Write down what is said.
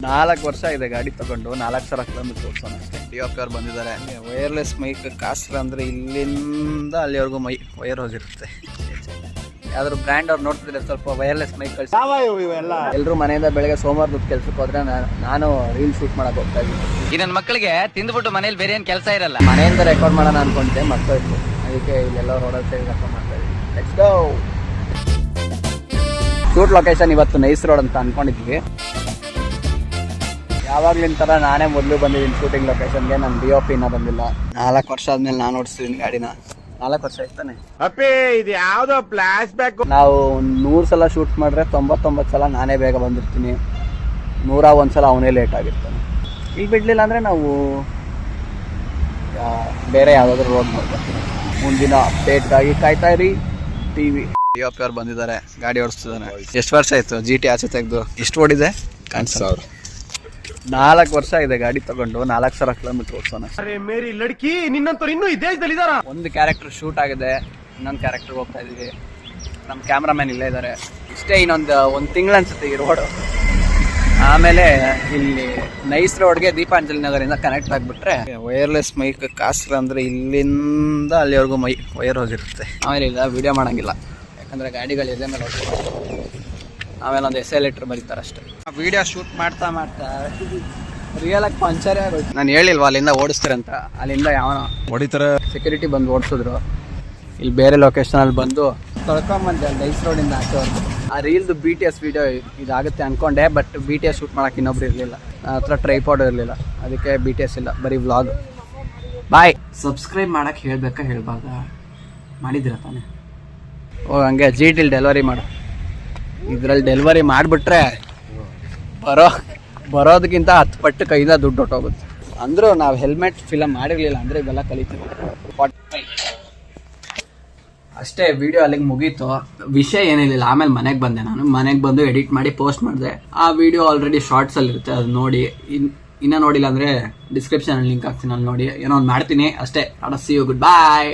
4 ವರ್ಷ ಇದೆ ಗಾಡಿ ತಗೊಂಡು 4,000 ಕಿಲೋಮೀಟರ್ ಓಡಿಸೋಣ ಅಷ್ಟೇ. DOP ಅವ್ರು ಬಂದಿದ್ದಾರೆ. ವೈರ್ಲೆಸ್ ಮೈಕ್ ಕಾಸ್ಟ್ಲ ಅಂದರೆ ಇಲ್ಲಿಂದ ಅಲ್ಲಿವರೆಗೂ ವೈರ್ ಹೋಗಿರುತ್ತೆ. ಯಾವ್ದಾದ್ರು ಬ್ರ್ಯಾಂಡ್ ಅವ್ರು ನೋಡ್ತಿದ್ರೆ ಸ್ವಲ್ಪ ವೈರ್ಲೆಸ್ ಮೈಕ್ ಕಳಿಸಿ. ಎಲ್ಲರೂ ಮನೆಯಿಂದ ಬೆಳಗ್ಗೆ ಸೋಮವಾರ ದುಡ್ಡು ಕೆಲ್ಸಕ್ಕೆ ಹೋದ್ರೆ ನಾನು ರೀಲ್ ಶೂಟ್ ಮಾಡಕ್ ಹೋಗ್ತಾ ಇದ್ದೀನಿ. ಈ ನನ್ನ ಮಕ್ಕಳಿಗೆ ತಿಂದ್ಬಿಟ್ಟು ಮನೇಲಿ ಬೇರೆ ಏನ್ ಕೆಲಸ ಇರಲ್ಲ. ಮನೆಯಿಂದ ರೆಕಾರ್ಡ್ ಮಾಡೋಣ ಅನ್ಕೊಂಡೆ ಮರ್ತೋಯ್ತು. ಅದಕ್ಕೆ ಇಲ್ಲೆಲ್ಲ ರೋಡಲ್ ಸೈಡ್ ರೆಕಾರ್ಡ್ ಮಾಡ್ತಾ ಇದ್ದೀನಿ. Let's go. ಶೂಟ್ ಲೊಕೇಶನ್ ಇವತ್ತು ನೈಸ್ ರೋಡ್ ಅಂತ ಅನ್ಕೊಂಡಿದ್ವಿ. ಯಾವಾಗ್ಲಿನ ಥರ ನಾನೇ ಮೊದಲು ಬಂದಿದ್ದೀನಿ ಶೂಟಿಂಗ್ ಲೊಕೇಶನ್ಗೆ. ನನ್ನ DOP ಇನ್ನೂ ಬಂದಿಲ್ಲ. 4 ವರ್ಷ ಆದ್ಮೇಲೆ ನಾನು ಓಡಿಸ್ತೀನಿ ಗಾಡಿನ. 4 ವರ್ಷ ಆಯ್ತಾನೆ. ಇದು ಯಾವ್ದೋ ಫ್ಲಾಶ್ ಬ್ಯಾಕ್. ನಾವು 100 ಸಲ ಶೂಟ್ ಮಾಡಿದ್ರೆ 99 ಸಲ ನಾನೇ ಬೇಗ ಬಂದಿರ್ತೀನಿ. 101 ಸಲ ಅವನೇ ಲೇಟ್ ಆಗಿರ್ತಾನೆ. ಇಲ್ಲಿ ಬಿಡ್ಲಿಲ್ಲ ಅಂದರೆ ನಾವು ಬೇರೆ ಯಾವುದಾದ್ರೂ ರೋಡ್ ಮಾಡ್ಕೊತೀವಿ. ಮುಂದಿನ ಅಪ್ಡೇಟ್ಗಾಗಿ ಕಾಯ್ತಾ ಇರಿ. DOP ಅವ್ರು ಬಂದಿದ್ದಾರೆ, ಗಾಡಿ ಓಡಿಸ್ತಿದ್ದಾನೆ. ಎಷ್ಟು ವರ್ಷ ಆಯ್ತು GT ಆಚೆ ತೆಗೆದು? ಎಷ್ಟು ಓಡಿದೆ? 4 ವರ್ಷ ಇದೆ ಗಾಡಿ ತಗೊಂಡು 4,000 ಕಿಲೋಮೀಟರ್ ಓಡಿಸೋಣ. ಮೇರಿ ಲಡ್ಕಿ ನಿನ್ನಂತವ್ರು ಇನ್ನೂ ಈ ದೇಶದಲ್ಲಿ ಇದಾರ. ಒಂದು ಕ್ಯಾರೆಕ್ಟರ್ ಶೂಟ್ ಆಗಿದೆ, ಇನ್ನೊಂದು ಕ್ಯಾರೆಕ್ಟರ್ ಹೋಗ್ತಾ ಇದೀವಿ. ನಮ್ಮ ಕ್ಯಾಮ್ರಾಮ್ಯಾನ್ ಇಲ್ಲೇ ಇದ್ದಾರೆ. ಇಷ್ಟೇ ಇನ್ನೊಂದು ತಿಂಗಳು ಅನ್ಸುತ್ತೆ ಈ ರೋಡು. ಆಮೇಲೆ ಇಲ್ಲಿ ನೈಸ್ ರೋಡ್ಗೆ ದೀಪಾಂಜಲಿ ನಗರಿಂದ ಕನೆಕ್ಟ್ ಆಗಿಬಿಟ್ರೆ ವೈರ್ಲೆಸ್ ಮೈಕ್ ಕಾಸ್ಟ್ಲ ಅಂದರೆ ಇಲ್ಲಿಂದ ಅಲ್ಲಿವರೆಗೂ ವೈರ್ ಹೋಗಿರುತ್ತೆ. ಆಮೇಲೆ ಇಲ್ಲ ವಿಡಿಯೋ ಮಾಡೋಂಗಿಲ್ಲ, ಯಾಕಂದರೆ ಗಾಡಿಗಳು ಎದೆ ಮೇಲೆ ಹೋಗ್ತಾರೆ. ಆಮೇಲೆ ಒಂದು SL ಬರೀತಾರೆ ಅಷ್ಟೇ. ವಿಡಿಯೋ ಶೂಟ್ ಮಾಡ್ತಾ ರಿಯಲ್ ಆಗಿ ಪಂಚರೇ ಆಗೋಯ್ತು. ನಾನು ಹೇಳಿಲ್ವಾ ಅಲ್ಲಿಂದ ಓಡಿಸ್ತಾರೆ ಅಂತ. ಅಲ್ಲಿಂದ ಯಾವನೋ ಹೊಡಿತಾರೆ ಸೆಕ್ಯೂರಿಟಿ ಬಂದು ಓಡಿಸಿದ್ರು. ಇಲ್ಲಿ ಬೇರೆ ಲೊಕೇಶನಲ್ಲಿ ಬಂದು ತೊಳ್ಕೊಂಬಂದೆ ನೈಸ್ ರೋಡಿಂದ ಆಚೆವರೆಗೂ. ಆ ರೀಲ್ದು BTS ವಿಡಿಯೋ ಇದಾಗುತ್ತೆ ಅಂದ್ಕೊಂಡೆ, ಬಟ್ BTS ಶೂಟ್ ಮಾಡೋಕೆ ಇನ್ನೊಬ್ರು ಇರಲಿಲ್ಲ. ನನ್ನ ಹತ್ರ ಟ್ರೈಪಾಡ್ ಇರಲಿಲ್ಲ, ಅದಕ್ಕೆ BTS ಇಲ್ಲ, ಬರೀ ವ್ಲಾಗ್. ಬಾಯ್. ಸಬ್ಸ್ಕ್ರೈಬ್ ಮಾಡೋಕ್ಕೆ ಹೇಳ್ಬಾರ್ದ? ಮಾಡಿದ್ದೀರ ತಾನೆ? ಓ ಹಂಗೆ GTಲಿ ಡೆಲಿವರಿ ಮಾಡು. ಇದರಲ್ಲಿ ಡೆಲಿವರಿ ಮಾಡಿಬಿಟ್ರೆ ಬರೋದಕ್ಕಿಂತ 10 ಪಟ್ಟು ಕೈಯಿಂದ ದುಡ್ಡು ಹೊಟ್ಟೋಗುತ್ತೆ. ಅಂದರೂ ನಾವು ಹೆಲ್ಮೆಟ್ ಫಿಲಮ್ ಮಾಡಿರಲಿಲ್ಲ ಅಂದರೆ ಇವೆಲ್ಲ ಕಲಿತೀವಿ. ಅಷ್ಟೇ, ವಿಡಿಯೋ ಅಲ್ಲಿಗೆ ಮುಗೀತು. ವಿಷಯ ಏನಿಲ್ಲ. ಆಮೇಲೆ ಮನೆಗೆ ಬಂದೆ. ನಾನು ಮನೆಗೆ ಬಂದು ಎಡಿಟ್ ಮಾಡಿ ಪೋಸ್ಟ್ ಮಾಡಿದೆ. ಆ ವಿಡಿಯೋ ಆಲ್ರೆಡಿ ಶಾರ್ಟ್ಸಲ್ಲಿ ಇರುತ್ತೆ, ಅದು ನೋಡಿ. ಇನ್ನೂ ನೋಡಿಲ್ಲ ಅಂದರೆ ಡಿಸ್ಕ್ರಿಪ್ಷನಲ್ಲಿ ಲಿಂಕ್ ಹಾಕ್ತೀನಿ, ಅಲ್ಲಿ ನೋಡಿ. ಏನೋ ಒಂದು ಮಾಡ್ತೀನಿ ಅಷ್ಟೇ. See you, good bye.